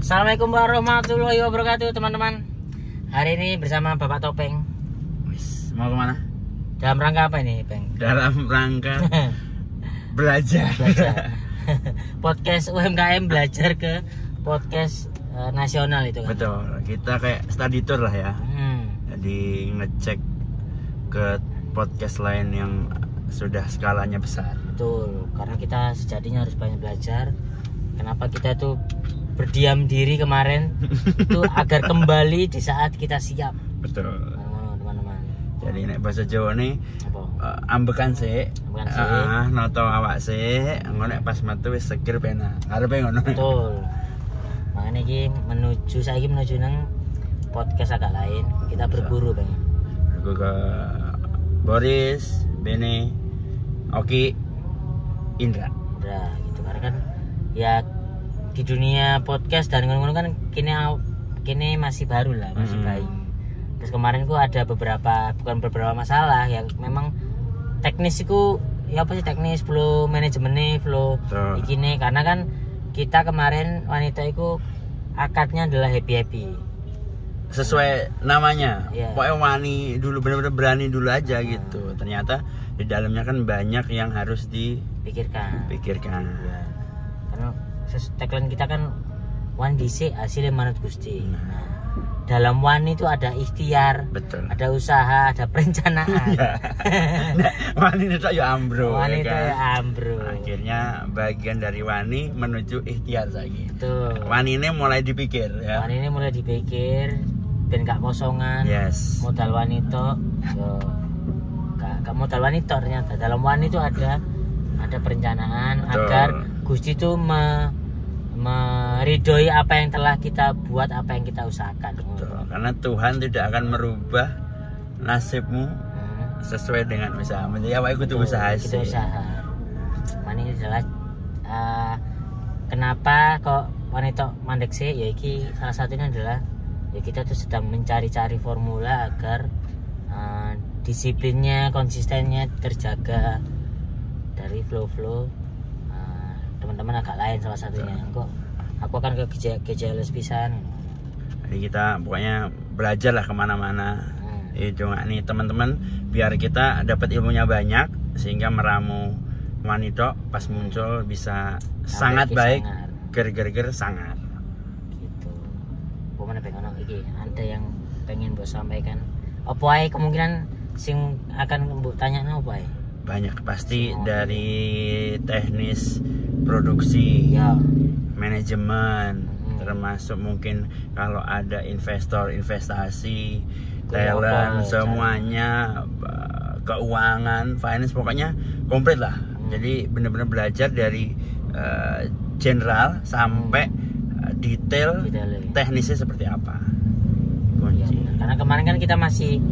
Assalamualaikum warahmatullahi wabarakatuh teman-teman. Hari ini bersama Bapak Topeng. Mau kemana? Dalam rangka apa ini, Peng? Dalam rangka belajar. Podcast UMKM belajar ke podcast nasional itu kan? Betul, kita kayak study tour lah ya. Jadi ngecek ke podcast lain yang sudah skalanya besar. Betul, karena kita sejatinya harus banyak belajar. Kenapa kita tuh berdiam diri kemarin itu agar kembali di saat kita siap. Betul. Teman-teman. Jadi nek bahasa Jawa nih ambekan sih. Noto awak sih, engko nek pas metu wis seger pena. Arepe ngono. Betul. Makanya saiki menuju nang podcast agak lain. Kita berguru, Bang. Berguru ke Boris, Bene, Oki, Indra gitu. Karena kan ya di dunia podcast dan ngono-ngono kan kini masih baru lah, masih baik. Terus kemarin ku ada bukan beberapa masalah yang memang teknis itu ya apa sih, teknis flow manajemennya, flow ikine, karena kan kita kemarin wanita itu akadnya adalah happy sesuai namanya. Pokoknya wani dulu, benar-benar berani dulu aja gitu. Ternyata di dalamnya kan banyak yang harus dipikirkan. Ya. Karena tagline kita kan wan dhisik hasilnya manut Gusti. Dalam wan itu ada ikhtiar, betul, ada usaha, ada perencanaan. Wani itu ya ambro. Akhirnya bagian dari wani menuju ikhtiar lagi. Wani ini mulai dipikir ya. Wani ini mulai dipikir ben gak kosongan. Modal wanita yo gak modal wanita, ternyata dalam wani itu ada perencanaan. Betul. Agar Gusti itu meridhoi apa yang telah kita buat, apa yang kita usahakan. Betul. Karena Tuhan tidak akan merubah nasibmu sesuai dengan usahamu. Jadi apa itu usaha sih? Kita usaha. Ini adalah kenapa kok wanita mandek sih? Ya iki salah satunya adalah ya kita tuh sedang mencari-cari formula agar disiplinnya, konsistennya terjaga dari flow teman-teman agak lain salah satunya. Kok aku akan ke GJLS pisan. Jadi kita pokoknya belajar lah kemana-mana. Itu nih teman-teman, biar kita dapat ilmunya banyak sehingga meramu wanita pas muncul bisa sangat baik, ger sangat. Gitu. Pokoknya pengen iki, ada yang pengen bos sampaikan. Apa ae kemungkinan sing akan mbok tanyane apa ae? Banyak pasti dari teknis produksi, manajemen, termasuk mungkin kalau ada investor, investasi, talent, semuanya, keuangan, finance, pokoknya komplit lah. Jadi benar-benar belajar dari general sampai detail teknisnya seperti apa. Kunci. Karena kemarin kan kita masih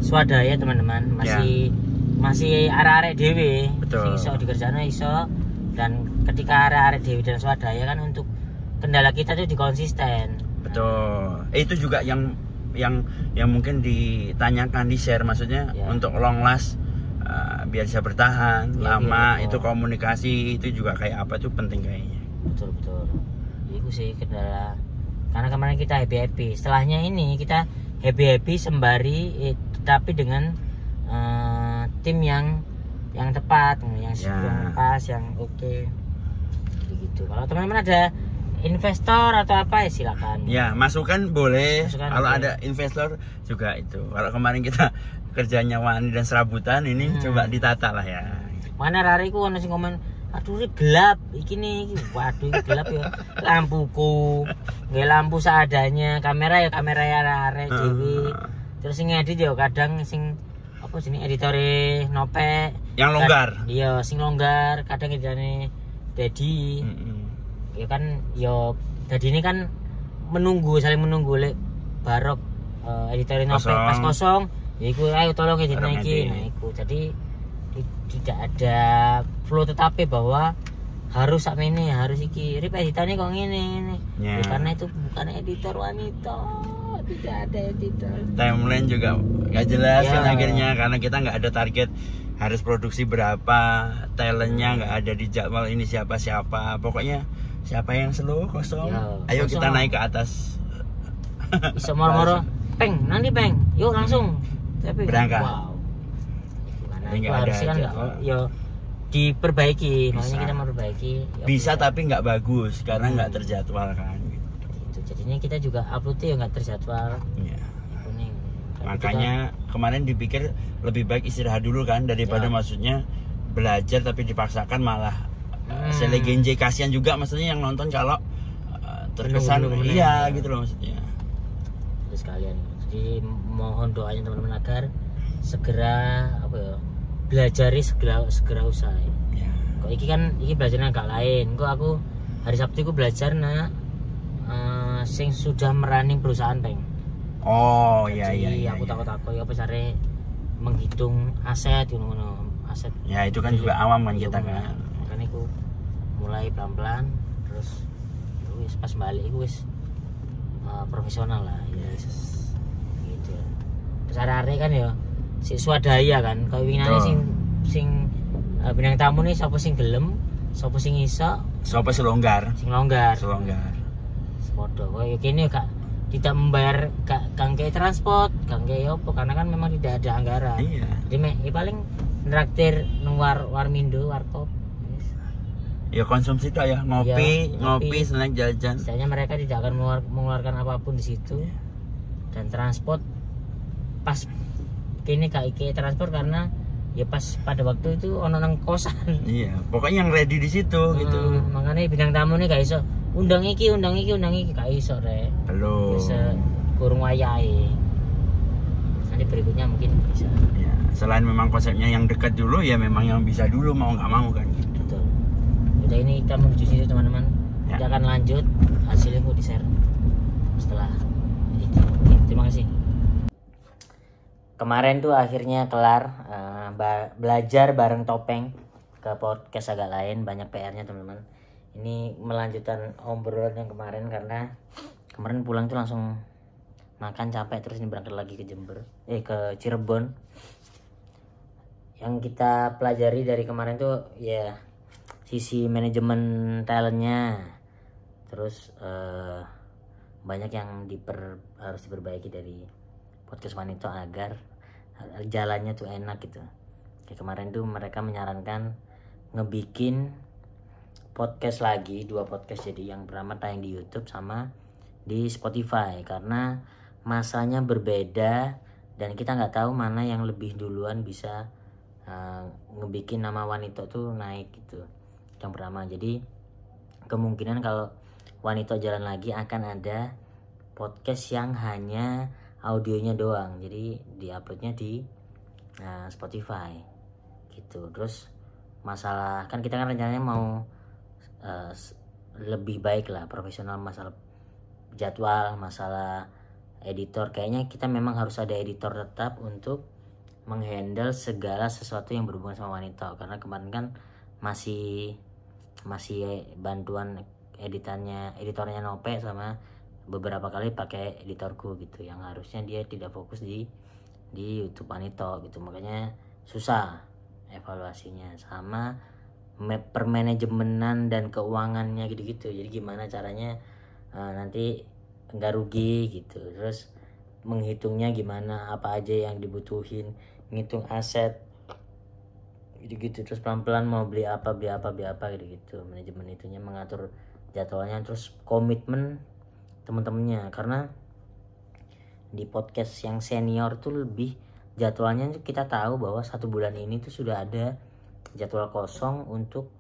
swadaya teman-teman, masih arek-arek dewe, iso dikerjakan iso. Dan ketika arek-arek dewi dan swadaya kan untuk kendala kita tuh di konsisten. Betul. Itu juga yang mungkin ditanyakan, di share maksudnya untuk long last, biar bisa bertahan lama. Itu komunikasi itu juga kayak apa tuh penting kayaknya. Betul. Itu sih kendala. Karena kemarin kita happy. Setelahnya ini kita happy sembari tapi dengan tim yang tepat, yang pas, yang oke. Begitu. Kalau teman-teman ada investor atau apa ya silakan. Ya, masukan boleh. Kalau ada investor juga itu. Kalau kemarin kita kerjanya wani dan serabutan, ini coba ditata lah ya. Mana rariku ono sing komen, aduh ini gelap iki. Waduh ini gelap ya. Lampuku, nggak lampu seadanya, kamera ya arek dhewe. Terus sing ngedit ya kadang sing apa sini editore nopek yang longgar. Iya, sing longgar, kadang editane Dedi. Ya kan jadi ini kan saling menunggu lek barok editore nopek pas kosong. Ya iku ayo tolong edit iki. Nah iku. Jadi tidak ada flow tetapi bahwa harus sak ini, harus iki. Rip editannya kok ngene. Ya, karena itu bukan editor wanita. Tidak ada editor. Timeline juga nggak jelas kan akhirnya, karena kita nggak ada target harus produksi berapa, talentnya nggak ada di jadwal ini siapa. Pokoknya Siapa yang slow kosong? Yo, Ayo kosong. kita naik ke atas. Bisa moro-moro, peng, nanti peng, yuk langsung. Tapi Berangkat. wow. Gimana? Jadi Itu nggak ada harusnya kan jadwal. yo diperbaiki, makanya Bisa. kita mau perbaiki. Ya, Bisa tapi nggak bagus karena nggak terjadwal kan. gitu. Jadinya kita juga uploadnya ya nggak terjadwal. Ya. Kuning. Tapi Makanya kemarin dipikir lebih baik istirahat dulu kan daripada Ya. maksudnya belajar tapi dipaksakan malah selegenje, kasihan juga maksudnya yang nonton kalau terkesan Bener-bener. iya gitu loh maksudnya. kita sekalian. Jadi mohon doanya teman-teman agar segera apa ya belajari segera usai. Ya. Kok iki kan iki belajarnya agak lain. Kok aku hari Sabtu aku belajar sing sudah merunning perusahaan peng. Oh iya Jadi iya. aku iya. takut-takut ya apa cara menghitung aset ngono aset. Ya itu kan juga awam kan kita Iya, kan. Makanya aku mulai pelan-pelan terus ya wis pas balik aku wis profesional lah ya gitu. Terus arek kan ya si swadaya kan kau winane Betul. sing bintang tamu nih sapa sing gelem, sapa sing iso, Sopo selonggar. sing longgar. Selonggar. Sepodo koyo kene kak tidak membayar kang kayak transport, kang kayak apa karena kan memang tidak ada anggaran. Iya. Jadi ya paling nraktir nang warmindo, warkop. Yes. Ya konsumsi tuh ya ngopi, Ya, ngopi. ngopi, snack jajan. Istilahnya mereka tidak akan mengeluarkan apapun di situ. Dan transport pas kini kayak transport karena ya pas pada waktu itu ono nang kosan. Iya, pokoknya yang ready di situ gitu. Makanya bintang tamu nih gak iso undang iki gak iso rek. Belum. Bisa kurung wayahe. Nanti berikutnya mungkin bisa. Ya, selain memang konsepnya yang dekat dulu ya memang yang bisa dulu mau nggak mau kan gitu. Betul. Udah ini kita menuju situ teman-teman. Ya. Kita akan lanjut hasilnya mau di share setelah itu. Oke, terima kasih. Kemarin tuh akhirnya kelar belajar bareng Topeng ke podcast agak lain, banyak PR-nya teman-teman. Ini melanjutkan obrolan yang kemarin karena kemarin pulang tuh langsung makan capek terus ini berangkat lagi ke ke Cirebon. Yang kita pelajari dari kemarin tuh ya sisi manajemen talentnya, terus banyak yang harus diperbaiki dari podcast wanita agar jalannya tuh enak gitu. Kayak kemarin tuh mereka menyarankan ngebikin podcast lagi, 2 podcast, jadi yang pertama tayang di YouTube sama di Spotify karena masanya berbeda dan kita nggak tahu mana yang lebih duluan bisa ngebikin nama wanita tuh naik gitu. Yang pertama, jadi kemungkinan kalau wanita jalan lagi akan ada podcast yang hanya audionya doang, jadi diuploadnya di Spotify gitu. Terus masalah kan kita kan rencananya mau lebih baik lah, profesional, masalah jadwal, masalah editor, kayaknya kita memang harus ada editor tetap untuk menghandle segala sesuatu yang berhubungan sama wanita karena kemarin kan masih bantuan editornya Nope sama beberapa kali pakai editorku gitu yang harusnya dia tidak fokus di YouTube wanita gitu, makanya susah evaluasinya sama permanajemenan dan keuangannya gitu-gitu. Jadi gimana caranya nanti nggak rugi gitu, terus menghitungnya gimana, apa aja yang dibutuhin, ngitung aset gitu-gitu, terus pelan-pelan mau beli apa gitu-gitu. Manajemen itunya mengatur jadwalnya, terus komitmen teman-temannya karena di podcast yang senior tuh lebih jadwalnya kita tahu bahwa 1 bulan ini tuh sudah ada jadwal kosong untuk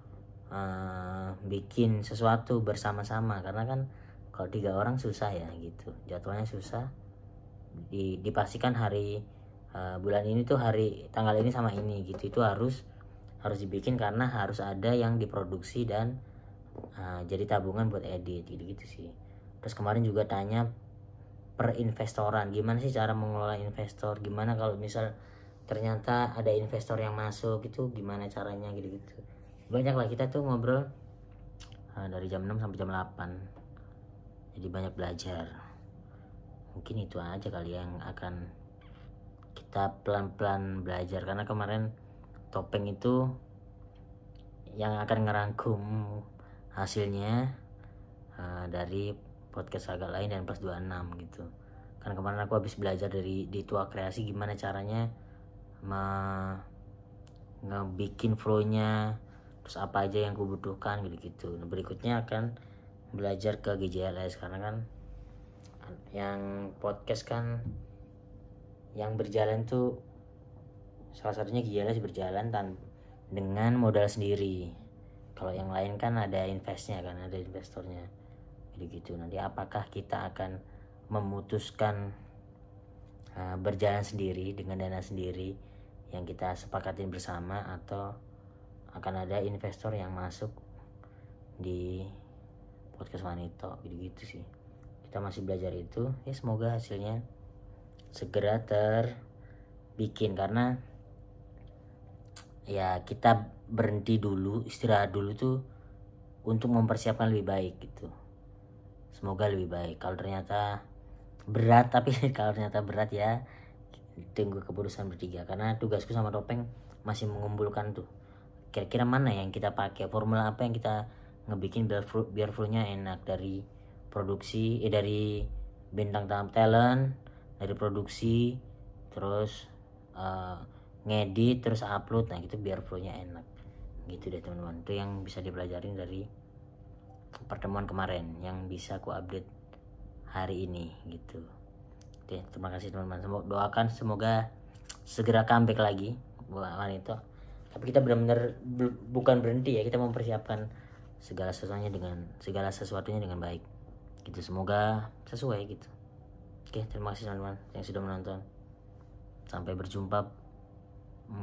bikin sesuatu bersama-sama karena kan kalau 3 orang susah ya gitu, jadwalnya susah dipastikan hari bulan ini tuh hari tanggal ini sama ini gitu, itu harus dibikin karena harus ada yang diproduksi dan jadi tabungan buat edit gitu sih. Terus kemarin juga tanya per investoran, gimana sih cara mengelola investor, gimana kalau misal ternyata ada investor yang masuk itu gimana caranya gitu-gitu. Banyak lah kita tuh ngobrol dari jam 6 sampai jam 8, jadi banyak belajar. Mungkin itu aja kali yang akan kita pelan-pelan belajar karena kemarin Topeng itu yang akan ngerangkum hasilnya dari podcast agak lain dan plus 26 gitu. Kan kemarin aku habis belajar di Tua Kreasi gimana caranya ngebikin flow-nya, terus apa aja yang aku butuhkan gitu. Nah, berikutnya akan belajar ke GJLS karena kan yang podcast kan yang berjalan tuh salah satunya GJLS berjalan dengan modal sendiri. Kalau yang lain kan ada investnya kan, ada investornya gitu. Nanti apakah kita akan memutuskan berjalan sendiri dengan dana sendiri yang kita sepakatin bersama, atau akan ada investor yang masuk di podcast Wanito gitu sih. Kita masih belajar itu ya, semoga hasilnya segera terbikin karena ya kita berhenti dulu, istirahat dulu tuh untuk mempersiapkan lebih baik gitu. Semoga lebih baik. Kalau ternyata berat, tapi kalau ternyata berat ya tunggu keputusan bertiga, karena tugasku sama Topeng masih mengumpulkan tuh kira-kira mana yang kita pakai, formula apa yang kita ngebikin biar flow-nya enak, dari produksi dari bintang tamu talent, dari produksi, terus ngedit, terus upload, nah gitu biar flow-nya enak gitu deh teman-teman. Itu yang bisa dipelajarin dari pertemuan kemarin yang bisa aku update hari ini gitu. Oke, terima kasih teman-teman. Doakan semoga segera comeback lagi buat Wanito. Tapi kita benar-benar bukan berhenti ya, kita mempersiapkan segala sesuatunya dengan baik gitu. Semoga sesuai gitu. Oke, terima kasih teman-teman yang sudah menonton. Sampai berjumpa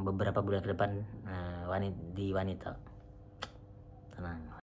beberapa bulan ke depan di Wanito. Tenang.